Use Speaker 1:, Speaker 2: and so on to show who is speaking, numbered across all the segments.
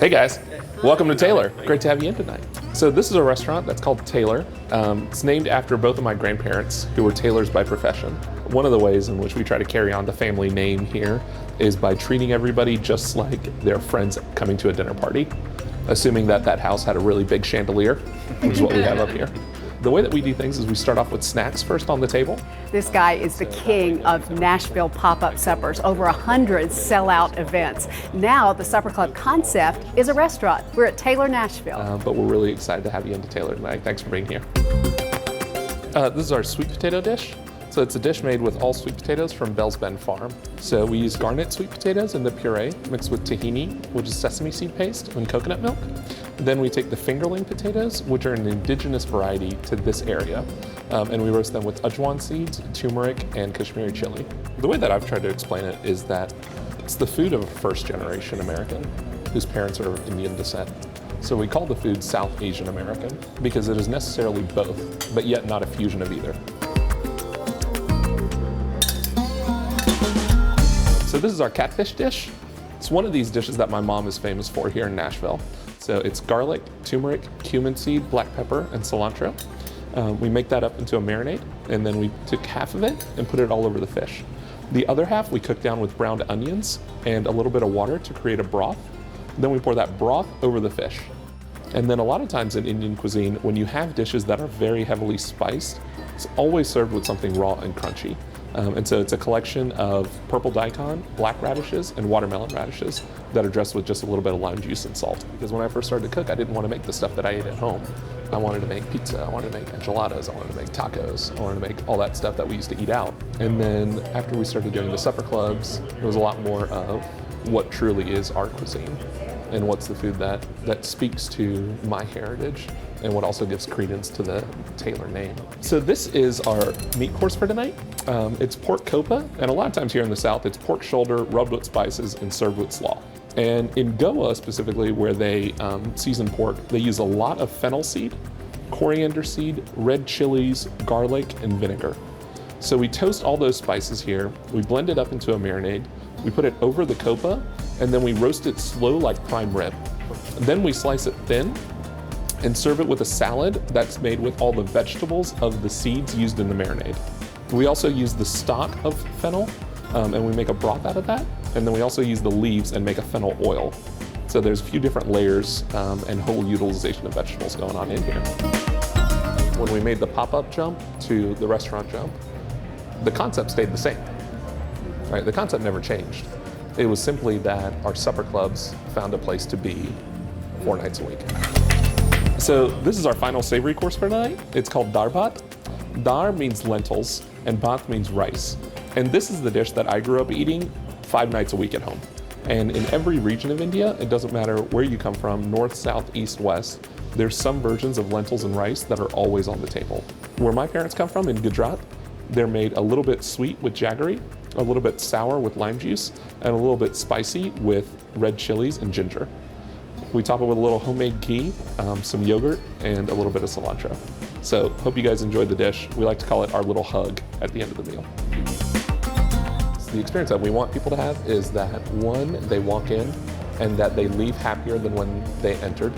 Speaker 1: Hey guys, welcome to Tailor. Great to have you in tonight. So this is a restaurant that's called Tailor. It's named after both of my grandparents who were tailors by profession. One of the ways in which we try to carry on the family name here is by treating everybody just like their friends coming to a dinner party, assuming that that house had a really big chandelier, which is what we have up here. The way that we do things is we start off with snacks first on the table.
Speaker 2: This guy is the king of Nashville pop-up suppers. Over 100 sell-out events. Now the Supper Club concept is a restaurant. We're at Tailor Nashville.
Speaker 1: But we're really excited to have you into Tailor tonight. Thanks for being here. This is our sweet potato dish. So it's a dish made with all sweet potatoes from Bell's Bend Farm. So we use garnet sweet potatoes in the puree mixed with tahini, which is sesame seed paste, and coconut milk. Then we take the fingerling potatoes, which are an indigenous variety to this area, and we roast them with ajwan seeds, turmeric, and Kashmiri chili. The way that I've tried to explain it is that it's the food of a first-generation American whose parents are of Indian descent. So we call the food South Asian American because it is necessarily both, but yet not a fusion of either. So this is our catfish dish. It's one of these dishes that my mom is famous for here in Nashville. So it's garlic, turmeric, cumin seed, black pepper, and cilantro. We make that up into a marinade, and then we took half of it and put it all over the fish. The other half we cook down with browned onions and a little bit of water to create a broth. Then we pour that broth over the fish. And then a lot of times in Indian cuisine, when you have dishes that are very heavily spiced, it's always served with something raw and crunchy. And so it's a collection of purple daikon, black radishes, and watermelon radishes that are dressed with just a little bit of lime juice and salt. Because when I first started to cook, I didn't want to make the stuff that I ate at home. I wanted to make pizza, I wanted to make enchiladas, I wanted to make tacos, I wanted to make all that stuff that we used to eat out. And then after we started doing the supper clubs, it was a lot more of what truly is our cuisine and what's the food that speaks to my heritage and what also gives credence to the Tailor name. So this is our meat course for tonight. It's pork copa, and a lot of times here in the South, it's pork shoulder rubbed with spices and served with slaw. And in Goa specifically, where they season pork, they use a lot of fennel seed, coriander seed, red chilies, garlic, and vinegar. So we toast all those spices here, we blend it up into a marinade, we put it over the copa, and then we roast it slow like prime rib. Then we slice it thin and serve it with a salad that's made with all the vegetables of the seeds used in the marinade. We also use the stock of fennel, and we make a broth out of that. And then we also use the leaves and make a fennel oil. So there's a few different layers and whole utilization of vegetables going on in here. When we made the pop-up jump to the restaurant jump, the concept stayed the same, right? The concept never changed. It was simply that our supper clubs found a place to be 4 nights a week. So this is our final savory course for tonight. It's called dar bhat. Dar means lentils and bhat means rice. And this is the dish that I grew up eating 5 nights a week at home. And in every region of India, it doesn't matter where you come from, north, south, east, west, there's some versions of lentils and rice that are always on the table. Where my parents come from in Gujarat, they're made a little bit sweet with jaggery, a little bit sour with lime juice, and a little bit spicy with red chilies and ginger. We top it with a little homemade ghee, some yogurt, and a little bit of cilantro. So hope you guys enjoyed the dish. We like to call it our little hug at the end of the meal. So the experience that we want people to have is that, one, they walk in and that they leave happier than when they entered.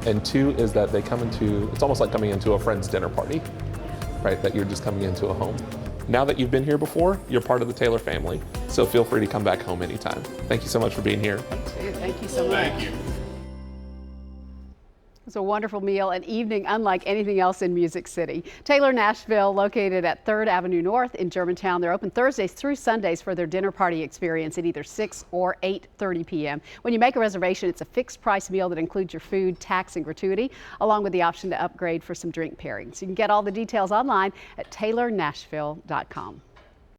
Speaker 1: And two is that they come into, it's almost like coming into a friend's dinner party, right? That you're just coming into a home. Now that you've been here before, you're part of the Tailor family. So feel free to come back home anytime. Thank you so much for being here.
Speaker 2: Thank you so much.
Speaker 3: Thank you.
Speaker 2: It's a wonderful meal, an evening unlike anything else in Music City. Tailor Nashville, located at 3rd Avenue North in Germantown. They're open Thursdays through Sundays for their dinner party experience at either 6 or 8:30 p.m. When you make a reservation, it's a fixed price meal that includes your food, tax, and gratuity, along with the option to upgrade for some drink pairings. You can get all the details online at tailornashville.com.